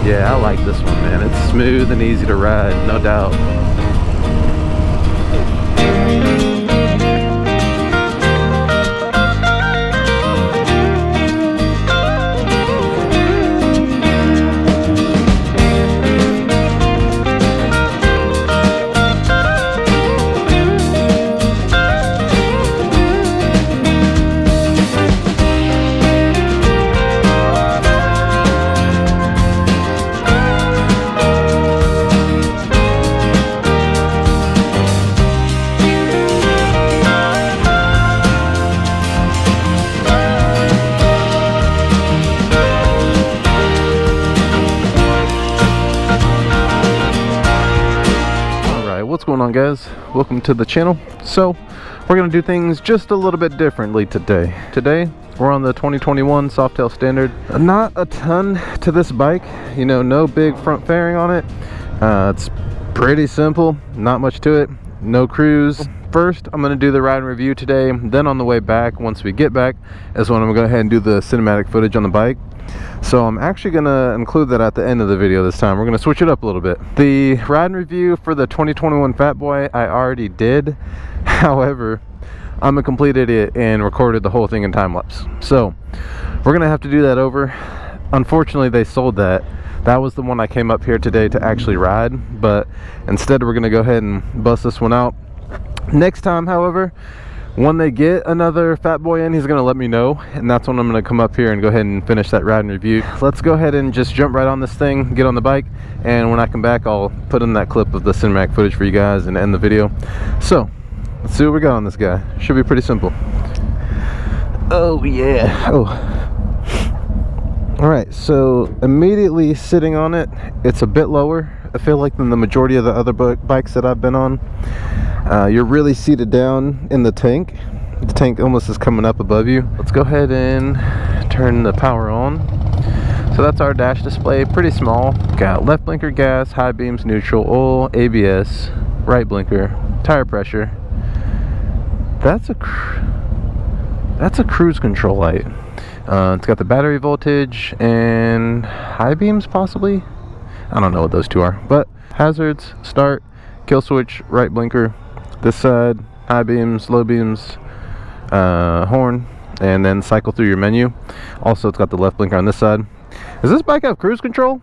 Yeah, I like this one, man. It's smooth and easy to ride, no doubt. What's going on, guys? Welcome to the channel. So we're gonna do things just a little bit differently today. We're on the 2021 Softail Standard. Not a ton to this bike, you know, no big front fairing on it. It's pretty simple, not much to it, no cruise. First, I'm gonna do the ride and review today. Then on the way back, once we get back, is when I'm gonna go ahead and do the cinematic footage on the bike. So I'm actually gonna include that at the end of the video this time. We're gonna switch it up a little bit. The ride and review for the 2021 Fat Boy I already did. However, I'm a complete idiot and recorded the whole thing in time lapse. So we're gonna have to do that over. Unfortunately, they sold that. That was the one I came up here today to actually ride, but instead we're gonna go ahead and bust this one out. Next time, however, when they get another Fat Boy in, he's gonna let me know, and that's when I'm gonna come up here and go ahead and finish that ride and review. Let's go ahead and just jump right on this thing, get on the bike, and when I come back, I'll put in that clip of the cinematic footage for you guys and end the video. So let's see what we got on this guy. Should be pretty simple. Oh yeah. Oh. All right, so immediately sitting on it, it's a bit lower, I feel like, than the majority of the other bikes that I've been on. You're really seated down in the tank. The tank almost is coming up above you. Let's go ahead and turn the power on. So that's our dash display, pretty small. Got left blinker gas, high beams, neutral, oil, ABS, right blinker, tire pressure. That's a cruise control light. It's got the battery voltage and high beams, possibly. I don't know what those two are, but hazards, start, kill switch, right blinker. This side, high beams, low beams, horn, and then cycle through your menu. Also, it's got the left blinker on this side. Does this bike have cruise control?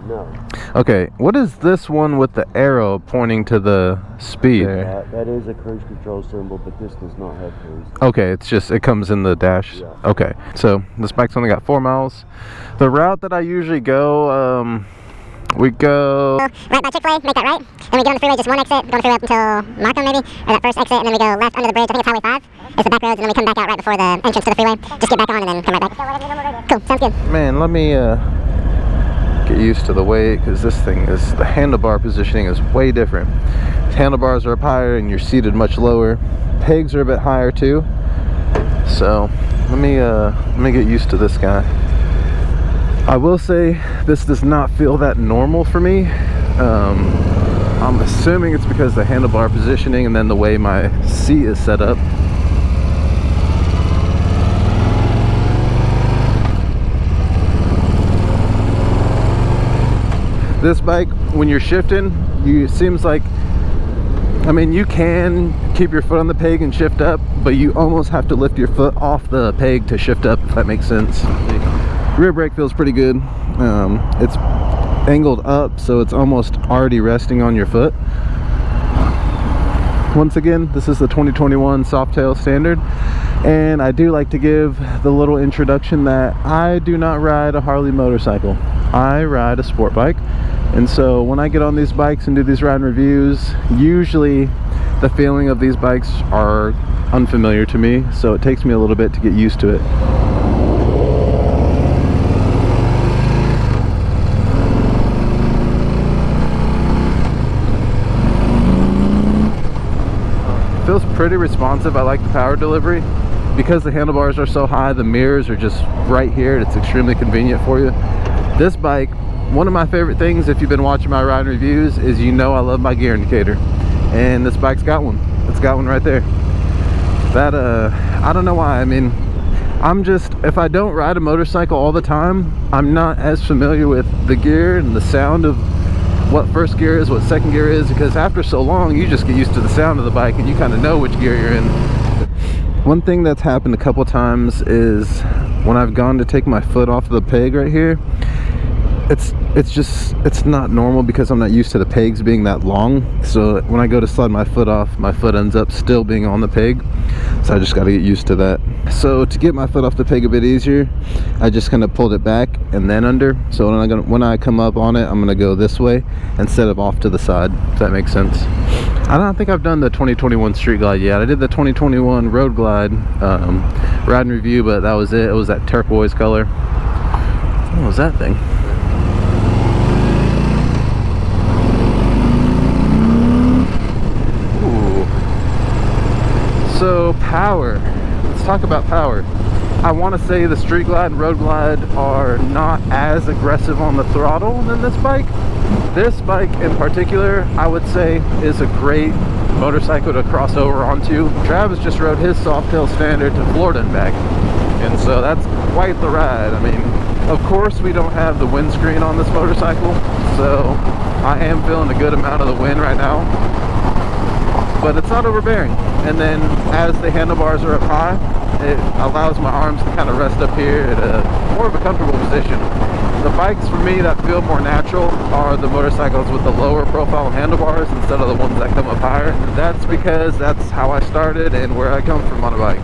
No. Okay, what is this one with the arrow pointing to the speed? That is a cruise control symbol, but this does not have cruise. Okay, it's just, it comes in the dash. Yeah. Okay, so this bike's only got 4 miles. The route that I usually go, we go right by Chick-fil-A, make that right. Then we go on the freeway, just one exit, go on the freeway up until Markham maybe, or that first exit, and then we go left under the bridge. I think it's Highway 5. It's the back roads, and then we come back out right before the entrance to the freeway. Just get back on and then come right back. Cool, sounds good. Man, let me get used to the weight, because this thing is, the handlebar positioning is way different. Handlebars are up higher and you're seated much lower. Pegs are a bit higher too. So let me get used to this guy. I will say this does not feel that normal for me. I'm assuming it's because the handlebar positioning and then the way my seat is set up. This bike, when you're shifting, it seems like, I mean, you can keep your foot on the peg and shift up, but you almost have to lift your foot off the peg to shift up, if that makes sense. Rear brake feels pretty good. It's angled up, so it's almost already resting on your foot. Once again, this is the 2021 Softail Standard, and I do like to give the little introduction that I do not ride a Harley motorcycle. I ride a sport bike, and so when I get on these bikes and do these ride reviews, usually the feeling of these bikes are unfamiliar to me, so it takes me a little bit to get used to it. Feels pretty responsive. I like the power delivery. Because the handlebars are so high, the mirrors are just right here. It's extremely convenient for you. This bike, one of my favorite things, if you've been watching my ride reviews, is you know I love my gear indicator. And this bike's got one. It's got one right there. That, I don't know why. I mean, if I don't ride a motorcycle all the time, I'm not as familiar with the gear and the sound of what first gear is, what second gear is, because after so long you just get used to the sound of the bike and you kind of know which gear you're in. One thing that's happened a couple times is when I've gone to take my foot off the peg right here, it's not normal because I'm not used to the pegs being that long. So when I go to slide my foot off, my foot ends up still being on the peg. So I just got to get used to that. So to get my foot off the peg a bit easier, I just kind of pulled it back and then under. So when I come up on it, I'm gonna go this way instead of off to the side, if that makes sense. I don't think I've done the 2021 Street Glide yet. I did the 2021 Road Glide ride and review, but that was it. It was that turquoise color. What was that thing? So power, let's talk about power. I want to say the Street Glide and Road Glide are not as aggressive on the throttle than this bike. This bike in particular, I would say, is a great motorcycle to cross over onto. Travis just rode his Softail Standard to Florida and back, and so that's quite the ride. I mean, of course we don't have the windscreen on this motorcycle, so I am feeling a good amount of the wind right now, but it's not overbearing. And then as the handlebars are up high, it allows my arms to kind of rest up here at a more of a comfortable position. The bikes for me that feel more natural are the motorcycles with the lower profile handlebars instead of the ones that come up higher. That's because that's how I started and where I come from on a bike.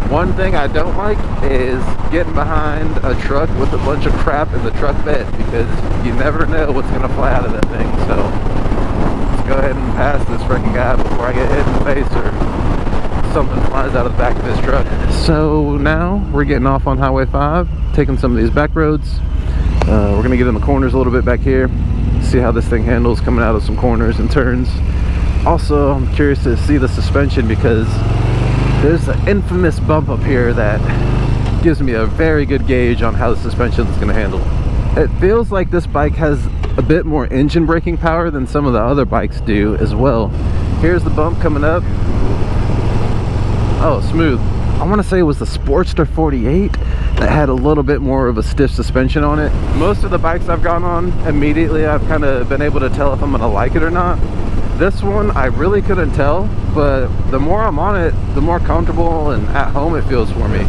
One thing I don't like is getting behind a truck with a bunch of crap in the truck bed, because you never know what's going to fly out of that thing. So let's go ahead and pass this freaking guy before I get hit in the face or something flies out of the back of this truck. So now we're getting off on Highway 5, taking some of these back roads. We're going to get in the corners a little bit back here, see how this thing handles coming out of some corners and turns. Also, I'm curious to see the suspension, because there's an infamous bump up here that gives me a very good gauge on how the suspension is going to handle. It feels like this bike has a bit more engine braking power than some of the other bikes do as well. Here's the bump coming up. Oh, smooth. I want to say it was the Sportster 48 that had a little bit more of a stiff suspension on it. Most of the bikes I've gone on, immediately I've kind of been able to tell if I'm going to like it or not. This one I really couldn't tell, but the more I'm on it, the more comfortable and at home it feels for me.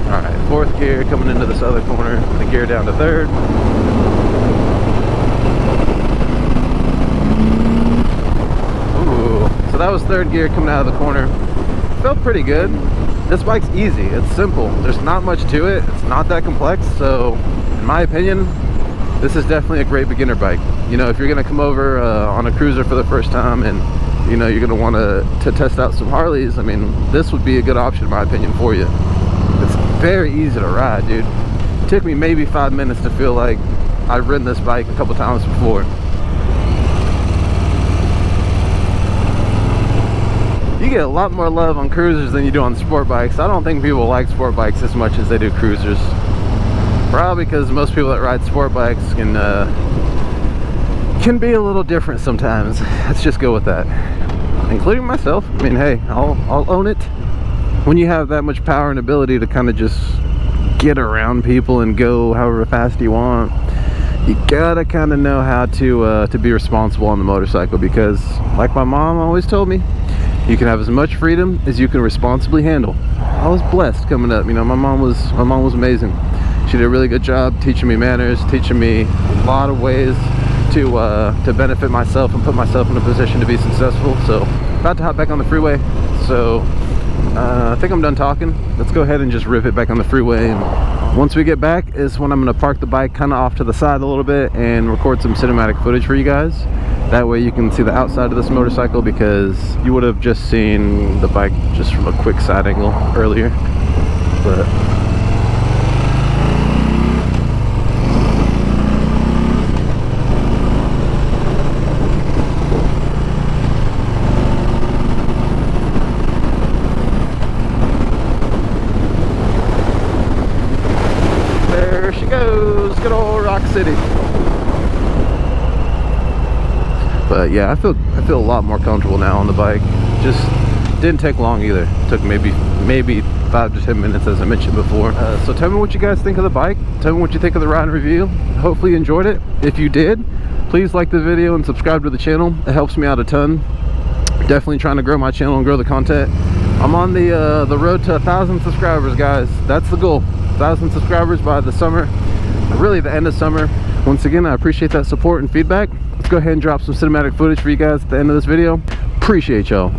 Alright, fourth gear coming into this other corner, the gear down to third. Ooh, so that was third gear coming out of the corner. Felt pretty good. This bike's easy, it's simple, there's not much to it, it's not that complex, so in my opinion, this is definitely a great beginner bike. You know, if you're gonna come over on a cruiser for the first time and you know you're gonna want to test out some Harleys, I mean, this would be a good option in my opinion for you. It's very easy to ride, dude. It took me maybe 5 minutes to feel like I've ridden this bike a couple times before. You get a lot more love on cruisers than you do on sport bikes. I don't think people like sport bikes as much as they do cruisers. Probably because most people that ride sport bikes can be a little different sometimes. Let's just go with that, including myself. I mean, hey, I'll own it. When you have that much power and ability to kind of just get around people and go however fast you want, you gotta kind of know how to be responsible on the motorcycle, because like my mom always told me, you can have as much freedom as you can responsibly handle. I was blessed coming up. You know, my mom was amazing. She did a really good job teaching me manners, teaching me a lot of ways to benefit myself and put myself in a position to be successful. So, about to hop back on the freeway. So, I think I'm done talking. Let's go ahead and just rip it back on the freeway. And once we get back is when I'm going to park the bike kind of off to the side a little bit and record some cinematic footage for you guys. That way you can see the outside of this motorcycle, because you would have just seen the bike just from a quick side angle earlier. But there she goes, good old Rock City. But But yeah, I feel a lot more comfortable now on the bike. Just didn't take long either. Took maybe 5 to 10 minutes, as I mentioned before. So tell me what you guys think of the bike. Tell me what you think of the ride and review. Hopefully you enjoyed it. If you did, please like the video and subscribe to the channel. It helps me out a ton. Definitely trying to grow my channel and grow the content. I'm on the road to 1,000 subscribers, guys. That's the goal. 1,000 subscribers by the summer, really the end of summer. Once again, I appreciate that support and feedback. Let's go ahead and drop some cinematic footage for you guys at the end of this video. Appreciate y'all.